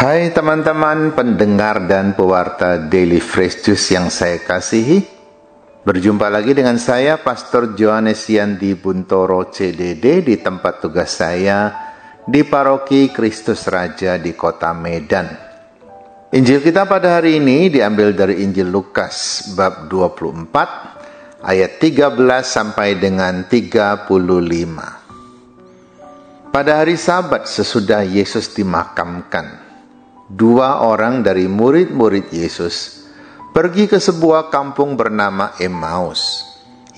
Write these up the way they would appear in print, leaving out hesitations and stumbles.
Hai teman-teman pendengar dan pewarta Daily Fresh Juice yang saya kasihi. Berjumpa lagi dengan saya, Pastor Johannes Yandi Buntoro CDD, di tempat tugas saya di Paroki Kristus Raja di Kota Medan. Injil kita pada hari ini diambil dari Injil Lukas bab 24 ayat 13 sampai dengan 35. Pada hari Sabat sesudah Yesus dimakamkan, dua orang dari murid-murid Yesus pergi ke sebuah kampung bernama Emmaus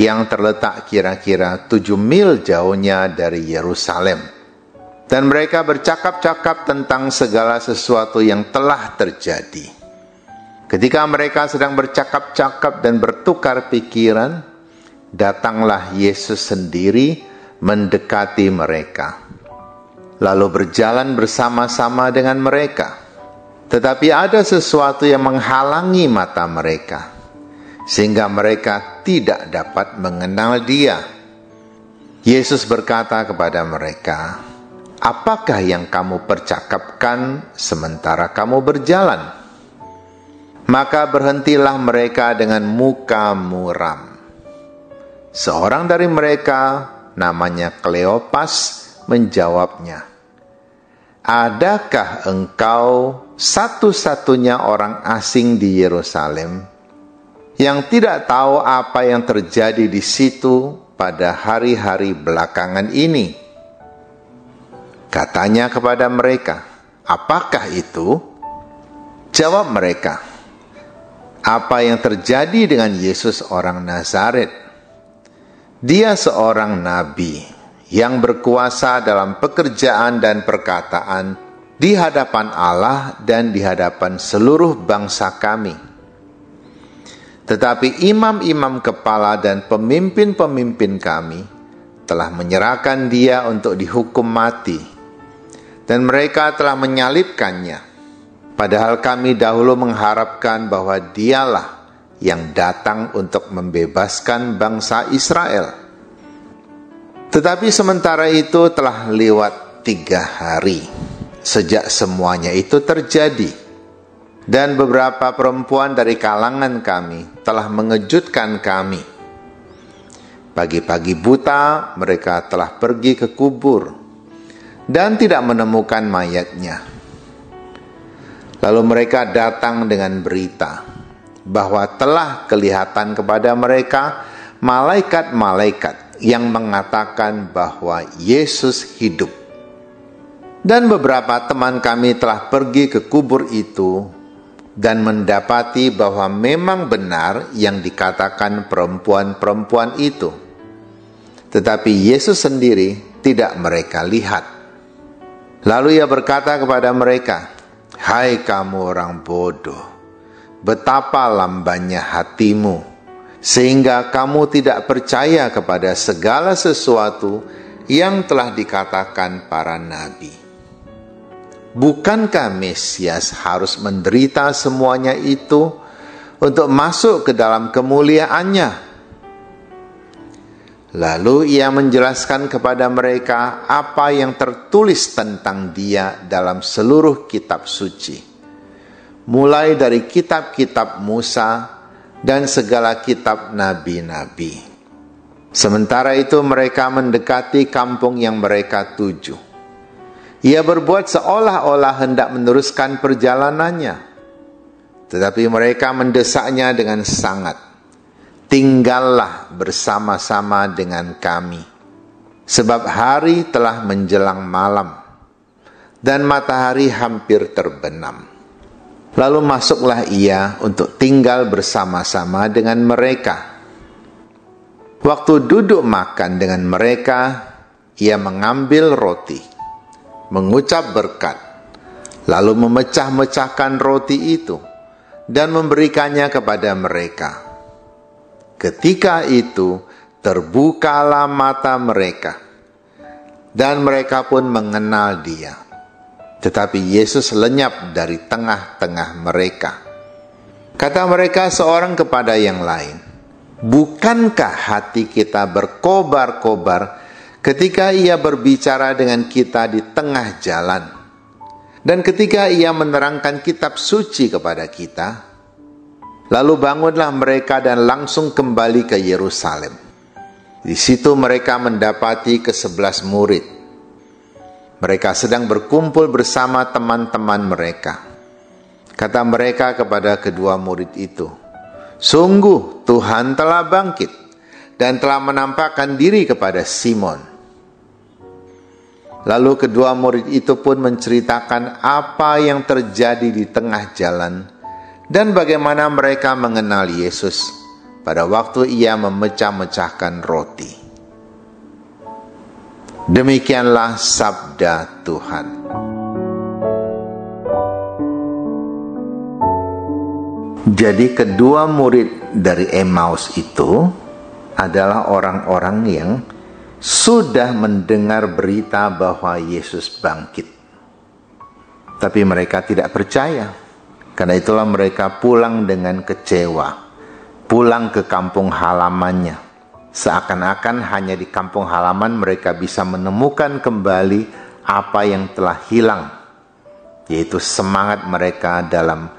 yang terletak kira-kira 7 mil jauhnya dari Yerusalem. Dan mereka bercakap-cakap tentang segala sesuatu yang telah terjadi. Ketika mereka sedang bercakap-cakap dan bertukar pikiran, datanglah Yesus sendiri mendekati mereka, lalu berjalan bersama-sama dengan mereka. Tetapi ada sesuatu yang menghalangi mata mereka, sehingga mereka tidak dapat mengenal Dia. Yesus berkata kepada mereka, "Apakah yang kamu percakapkan sementara kamu berjalan?" Maka berhentilah mereka dengan muka muram. Seorang dari mereka, namanya Kleopas, menjawabnya, "Adakah engkau satu-satunya orang asing di Yerusalem yang tidak tahu apa yang terjadi di situ pada hari-hari belakangan ini?" Katanya kepada mereka, "Apakah itu?" Jawab mereka, "Apa yang terjadi dengan Yesus orang Nazaret? Dia seorang nabi yang berkuasa dalam pekerjaan dan perkataan di hadapan Allah dan di hadapan seluruh bangsa kami. Tetapi imam-imam kepala dan pemimpin-pemimpin kami telah menyerahkan Dia untuk dihukum mati, dan mereka telah menyalibkannya, padahal kami dahulu mengharapkan bahwa Dialah yang datang untuk membebaskan bangsa Israel. Tetapi sementara itu telah lewat 3 hari sejak semuanya itu terjadi, dan beberapa perempuan dari kalangan kami telah mengejutkan kami. Pagi-pagi buta mereka telah pergi ke kubur dan tidak menemukan mayatnya. Lalu mereka datang dengan berita bahwa telah kelihatan kepada mereka malaikat-malaikat yang mengatakan bahwa Yesus hidup. Dan beberapa teman kami telah pergi ke kubur itu dan mendapati bahwa memang benar yang dikatakan perempuan-perempuan itu. Tetapi Yesus sendiri tidak mereka lihat. Lalu Ia berkata kepada mereka, "Hai kamu orang bodoh, betapa lambannya hatimu, sehingga kamu tidak percaya kepada segala sesuatu yang telah dikatakan para nabi. Bukankah Mesias harus menderita semuanya itu untuk masuk ke dalam kemuliaannya?" Lalu Ia menjelaskan kepada mereka apa yang tertulis tentang Dia dalam seluruh kitab suci, mulai dari kitab-kitab Musa dan segala kitab nabi-nabi. Sementara itu mereka mendekati kampung yang mereka tuju. Ia berbuat seolah-olah hendak meneruskan perjalanannya, tetapi mereka mendesaknya dengan sangat, "Tinggallah bersama-sama dengan kami, sebab hari telah menjelang malam, dan matahari hampir terbenam." Lalu masuklah Ia untuk tinggal bersama-sama dengan mereka. Waktu duduk makan dengan mereka, Ia mengambil roti, mengucap berkat, lalu memecah-mecahkan roti itu dan memberikannya kepada mereka. Ketika itu terbukalah mata mereka, dan mereka pun mengenal Dia. Tetapi Yesus lenyap dari tengah-tengah mereka. Kata mereka seorang kepada yang lain, "Bukankah hati kita berkobar-kobar ketika Ia berbicara dengan kita di tengah jalan Dan ketika ia menerangkan kitab suci kepada kita, lalu bangunlah mereka dan langsung kembali ke Yerusalem. Di situ mereka mendapati ke-11 murid. Mereka sedang berkumpul bersama teman-teman mereka. Kata mereka kepada kedua murid itu, "Sungguh Tuhan telah bangkit dan telah menampakkan diri kepada Simon." Lalu kedua murid itu pun menceritakan apa yang terjadi di tengah jalan dan bagaimana mereka mengenal Yesus pada waktu ia memecah-mecahkan roti. Demikianlah sabda Tuhan. Jadi kedua murid dari Emmaus itu adalah orang-orang yang sudah mendengar berita bahwa Yesus bangkit. Tapi mereka tidak percaya. Karena itulah mereka pulang dengan kecewa. Pulang ke kampung halamannya. Seakan-akan hanya di kampung halaman mereka bisa menemukan kembali apa yang telah hilang. Yaitu semangat mereka dalam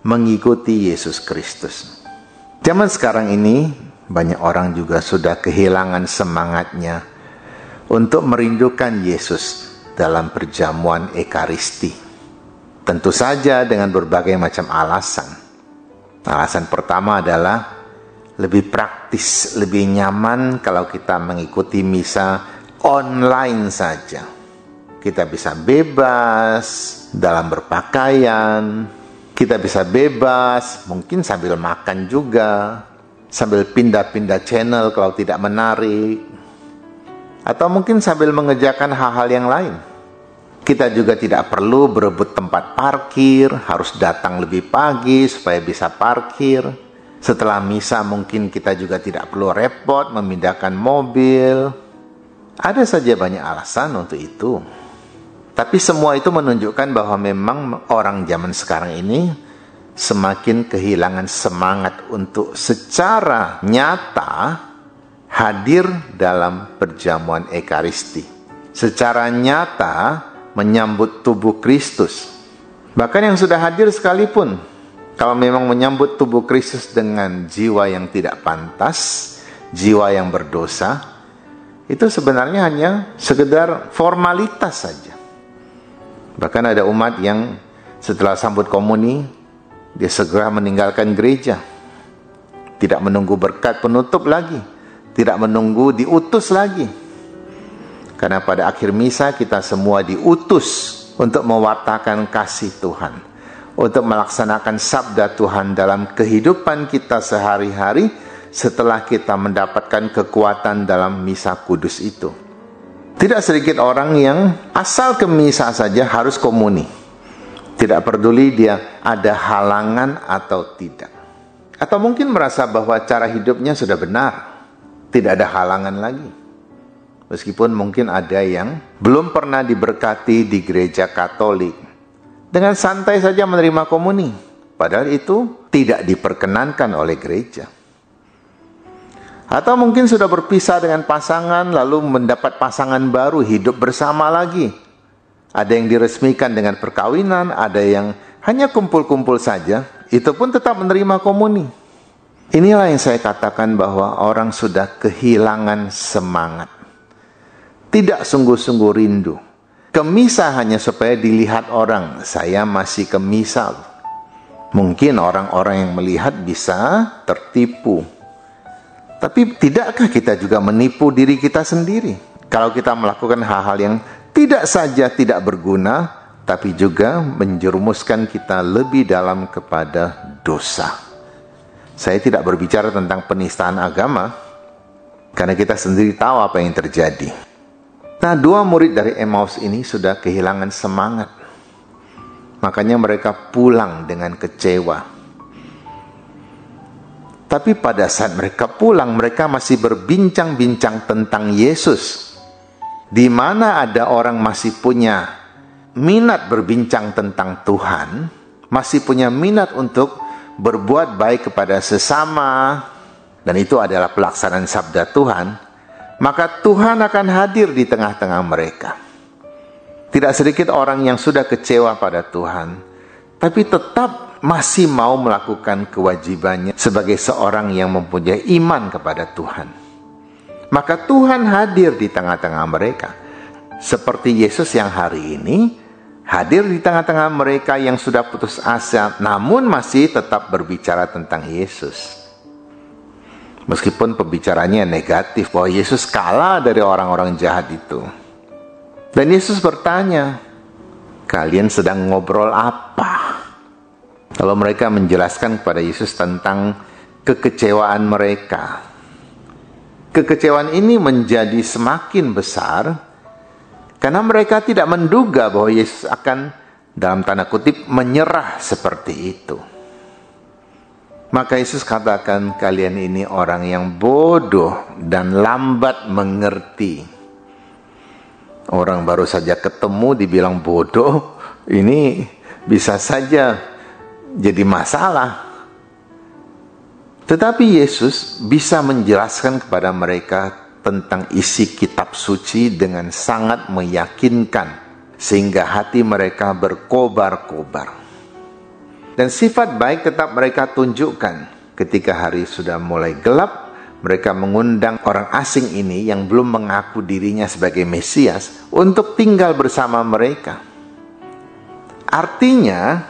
mengikuti Yesus Kristus. Zaman sekarang ini banyak orang juga sudah kehilangan semangatnya untuk merindukan Yesus dalam perjamuan Ekaristi. Tentu saja dengan berbagai macam alasan. Alasan pertama adalah lebih praktis, lebih nyaman kalau kita mengikuti misa online saja. Kita bisa bebas dalam berpakaian, kita bisa bebas mungkin sambil makan juga, sambil pindah-pindah channel kalau tidak menarik, atau mungkin sambil mengerjakan hal-hal yang lain. Kita juga tidak perlu berebut tempat parkir, harus datang lebih pagi supaya bisa parkir. Setelah misa mungkin kita juga tidak perlu repot memindahkan mobil. Ada saja banyak alasan untuk itu. Tapi semua itu menunjukkan bahwa memang orang zaman sekarang ini semakin kehilangan semangat untuk secara nyata hadir dalam perjamuan Ekaristi. Secara nyata menyambut tubuh Kristus. Bahkan yang sudah hadir sekalipun, kalau memang menyambut tubuh Kristus dengan jiwa yang tidak pantas, jiwa yang berdosa, itu sebenarnya hanya sekedar formalitas saja. Bahkan ada umat yang setelah sambut komuni, dia segera meninggalkan gereja. Tidak menunggu berkat penutup lagi. Tidak menunggu diutus lagi. Karena pada akhir misa kita semua diutus untuk mewartakan kasih Tuhan. Untuk melaksanakan sabda Tuhan dalam kehidupan kita sehari-hari setelah kita mendapatkan kekuatan dalam misa kudus itu. Tidak sedikit orang yang asal ke misa saja harus komuni. Tidak peduli dia ada halangan atau tidak. Atau mungkin merasa bahwa cara hidupnya sudah benar. Tidak ada halangan lagi. Meskipun mungkin ada yang belum pernah diberkati di gereja Katolik. Dengan santai saja menerima komuni. Padahal itu tidak diperkenankan oleh gereja. Atau mungkin sudah berpisah dengan pasangan lalu mendapat pasangan baru, hidup bersama lagi. Ada yang diresmikan dengan perkawinan, ada yang hanya kumpul-kumpul saja, itu pun tetap menerima komuni. Inilah yang saya katakan bahwa orang sudah kehilangan semangat. Tidak sungguh-sungguh rindu. Ke misa hanya supaya dilihat orang, saya masih ke misa. Mungkin orang-orang yang melihat bisa tertipu. Tapi tidakkah kita juga menipu diri kita sendiri? Kalau kita melakukan hal-hal yang tidak saja tidak berguna, tapi juga menjerumuskan kita lebih dalam kepada dosa. Saya tidak berbicara tentang penistaan agama, karena kita sendiri tahu apa yang terjadi. Nah, dua murid dari Emmaus ini sudah kehilangan semangat. Makanya mereka pulang dengan kecewa. Tapi pada saat mereka pulang, mereka masih berbincang-bincang tentang Yesus. Di mana ada orang masih punya minat berbincang tentang Tuhan, masih punya minat untuk berbuat baik kepada sesama, dan itu adalah pelaksanaan sabda Tuhan, maka Tuhan akan hadir di tengah-tengah mereka. Tidak sedikit orang yang sudah kecewa pada Tuhan, tapi tetap masih mau melakukan kewajibannya sebagai seorang yang mempunyai iman kepada Tuhan. Maka Tuhan hadir di tengah-tengah mereka. Seperti Yesus yang hari ini hadir di tengah-tengah mereka yang sudah putus asa, namun masih tetap berbicara tentang Yesus. Meskipun pembicaranya negatif, bahwa Yesus kalah dari orang-orang jahat itu. Dan Yesus bertanya, kalian sedang ngobrol apa? Lalu mereka menjelaskan kepada Yesus tentang kekecewaan mereka. Kekecewaan ini menjadi semakin besar karena mereka tidak menduga bahwa Yesus akan, dalam tanda kutip, menyerah seperti itu. Maka Yesus katakan, kalian ini orang yang bodoh dan lambat mengerti. Orang baru saja ketemu dibilang bodoh, ini bisa saja jadi masalah. Tetapi Yesus bisa menjelaskan kepada mereka tentang isi kitab suci dengan sangat meyakinkan, sehingga hati mereka berkobar-kobar. Dan sifat baik tetap mereka tunjukkan. Ketika hari sudah mulai gelap, mereka mengundang orang asing ini yang belum mengaku dirinya sebagai Mesias untuk tinggal bersama mereka. Artinya,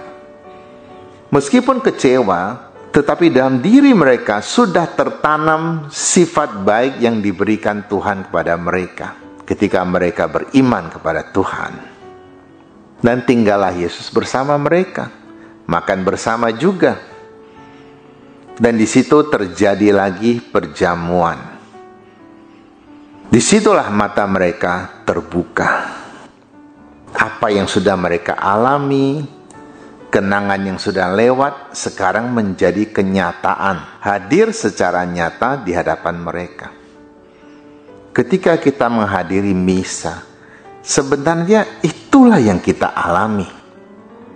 meskipun kecewa, tetapi dalam diri mereka sudah tertanam sifat baik yang diberikan Tuhan kepada mereka ketika mereka beriman kepada Tuhan. Dan tinggallah Yesus bersama mereka, makan bersama juga. Dan di situ terjadi lagi perjamuan. Disitulah mata mereka terbuka. Apa yang sudah mereka alami, kenangan yang sudah lewat, sekarang menjadi kenyataan, hadir secara nyata di hadapan mereka. Ketika kita menghadiri misa, sebenarnya itulah yang kita alami.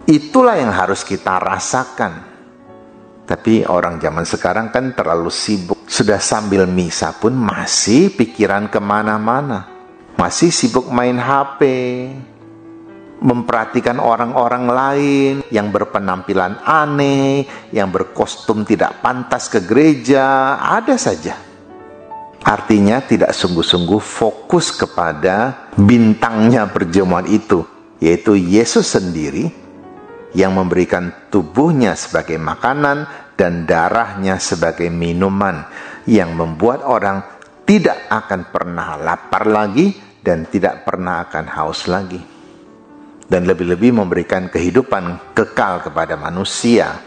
Itulah yang harus kita rasakan. Tapi orang zaman sekarang kan terlalu sibuk. Sudah sambil misa pun masih pikiran kemana-mana. Masih sibuk main HP, memperhatikan orang-orang lain yang berpenampilan aneh, yang berkostum tidak pantas ke gereja, ada saja. Artinya tidak sungguh-sungguh fokus kepada bintangnya perjamuan itu, yaitu Yesus sendiri yang memberikan tubuhnya sebagai makanan dan darahnya sebagai minuman, yang membuat orang tidak akan pernah lapar lagi dan tidak pernah akan haus lagi. Dan lebih-lebih memberikan kehidupan kekal kepada manusia.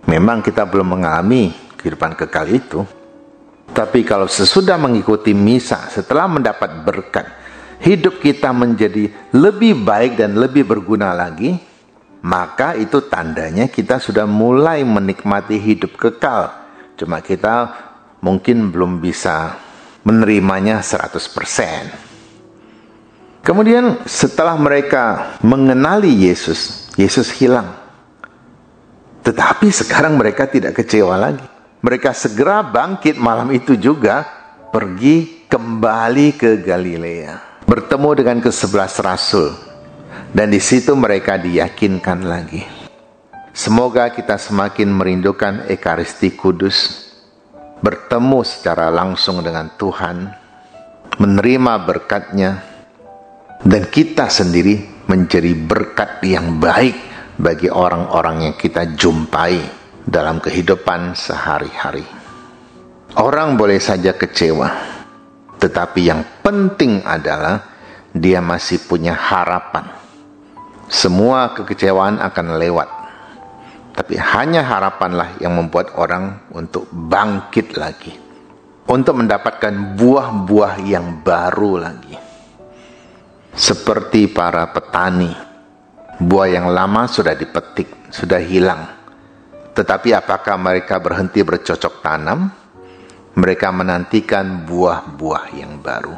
Memang kita belum mengalami kehidupan kekal itu. Tapi kalau sesudah mengikuti misa, setelah mendapat berkat, hidup kita menjadi lebih baik dan lebih berguna lagi, maka itu tandanya kita sudah mulai menikmati hidup kekal. Cuma kita mungkin belum bisa menerimanya 100%. Kemudian setelah mereka mengenali Yesus, Yesus hilang. Tetapi sekarang mereka tidak kecewa lagi. Mereka segera bangkit malam itu juga, pergi kembali ke Galilea. Bertemu dengan ke-11 rasul. Dan di situ mereka diyakinkan lagi. Semoga kita semakin merindukan Ekaristi Kudus, bertemu secara langsung dengan Tuhan, menerima berkat-Nya, dan kita sendiri menjadi berkat yang baik bagi orang-orang yang kita jumpai dalam kehidupan sehari-hari. Orang boleh saja kecewa, tetapi yang penting adalah dia masih punya harapan. Semua kekecewaan akan lewat, tapi hanya harapanlah yang membuat orang untuk bangkit lagi, untuk mendapatkan buah-buah yang baru lagi. Seperti para petani, buah yang lama sudah dipetik, sudah hilang. Tetapi apakah mereka berhenti bercocok tanam? Mereka menantikan buah-buah yang baru.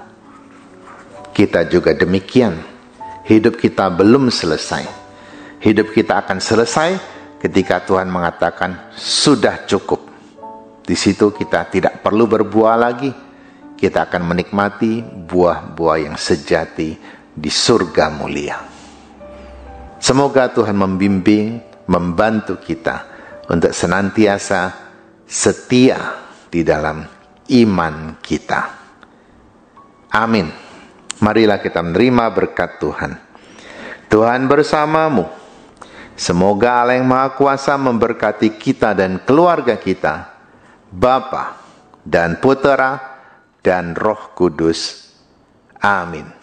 Kita juga demikian. Hidup kita belum selesai. Hidup kita akan selesai ketika Tuhan mengatakan sudah cukup. Di situ kita tidak perlu berbuah lagi. Kita akan menikmati buah-buah yang sejati di surga mulia. Semoga Tuhan membimbing, membantu kita untuk senantiasa setia di dalam iman kita. Amin. Marilah kita menerima berkat Tuhan. Tuhan bersamamu. Semoga Allah yang Maha Kuasa memberkati kita dan keluarga kita, Bapa dan Putera dan Roh Kudus. Amin.